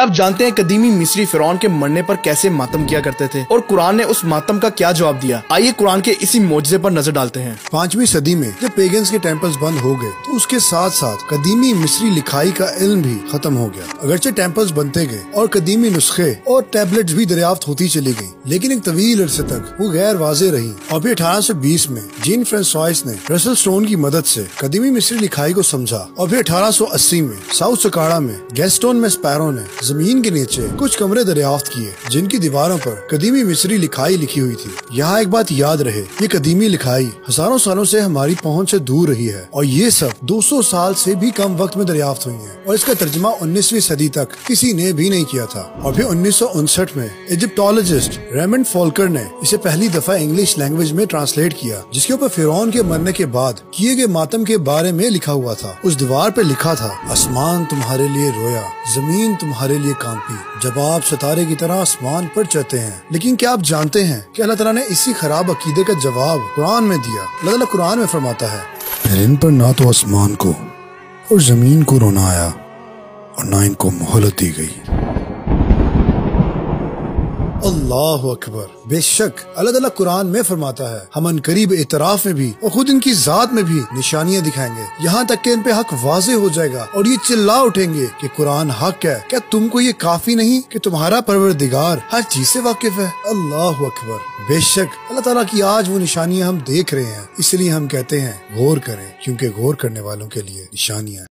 आप जानते हैं कदीमी मिस्री फिरौन के मरने पर कैसे मातम किया करते थे और कुरान ने उस मातम का क्या जवाब दिया। आइए कुरान के इसी मोजज़े पर नजर डालते हैं। 5वीं सदी में जब पेगन्स के टेम्पल्स बंद हो गए तो उसके साथ साथ कदीमी मिस्री लिखाई का इल्म भी खत्म हो गया। अगरचे टेम्पल्स बनते गए और कदीमी नुस्खे और टैबलेट्स भी दरियाफ्त होती चली गयी, लेकिन एक तवील अरसे तक वो गैर वाज़े रही। और फिर 1820 में जीन फ्रांसॉइस ने रसल स्टोन की मदद से कदीमी मिस्री लिखाई को समझा। और फिर 1880 में साउथ सकाड़ा में गैस्टोन में स्पैरो ने जमीन के नीचे कुछ कमरे दरियाफ्त किए जिनकी दीवारों पर कदीमी मिस्री लिखाई लिखी हुई थी। यहाँ एक बात याद रहे, ये कदीमी लिखाई हजारों सालों से हमारी पहुंच से दूर रही है और ये सब 200 साल से भी कम वक्त में दरियाफ्त हुई है और इसका तर्जुमा 19वीं सदी तक किसी ने भी नहीं किया था। और फिर 1959 में इजिप्टोलॉजिस्ट रेमंड फॉल्कर ने इसे पहली दफा इंग्लिश लैंग्वेज में ट्रांसलेट किया, जिसके ऊपर फिरौन के मरने के बाद किए गए मातम के बारे में लिखा हुआ था। उस दीवार पे लिखा था, आसमान तुम्हारे लिए रोया, जमीन तुम्हारे लिए कांपी, जब आप सितारे की तरह आसमान पर चढ़ते हैं। लेकिन क्या आप जानते हैं कि अल्लाह ताला ने इसी खराब अकीदे का जवाब कुरान में दिया। अल्लाह ताला कुरान में फरमाता है, फिर इन पर ना तो आसमान को और जमीन को रोना आया और ना इनको मोहलत दी गई। अल्लाह अकबर। बेशक अल्लाह ताला कुरान में फरमाता है, हम अनकरीब एतराफ में भी और खुद इनकी जात में भी निशानियां दिखाएंगे, यहाँ तक कि इन पे हक वाजे हो जाएगा और ये चिल्ला उठेंगे कि कुरान हक है। क्या तुमको ये काफी नहीं कि तुम्हारा परवरदिगार हर चीज से वाकिफ है। अल्लाह अकबर। बेशक अल्लाह ताला की आज वो निशानियां हम देख रहे हैं, इसलिए हम कहते हैं गौर करें, क्योंकि गौर करने वालों के लिए निशानियां